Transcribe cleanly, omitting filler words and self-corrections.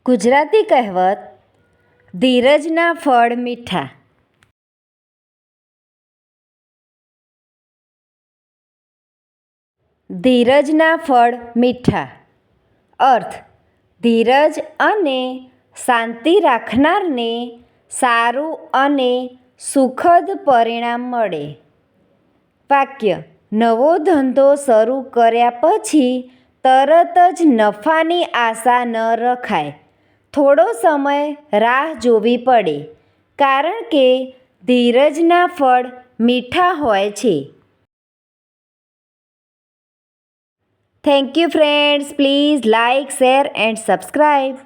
ગુજરાતી કહેવત ધીરજના ફળ મીઠા. ધીરજના ફળ મીઠા. અર્થ: ધીરજ અને શાંતિ રાખનારને સારું અને સુખદ પરિણામ મળે. વાક્ય: નવો ધંધો શરૂ કર્યા પછી તરત જ નફાની આશા ન રખાય. થોડો સમય રાહ જોવી પડે, કારણ કે ધીરજના ફળ મીઠા હોય છે. Thank you friends. Please like, share and subscribe.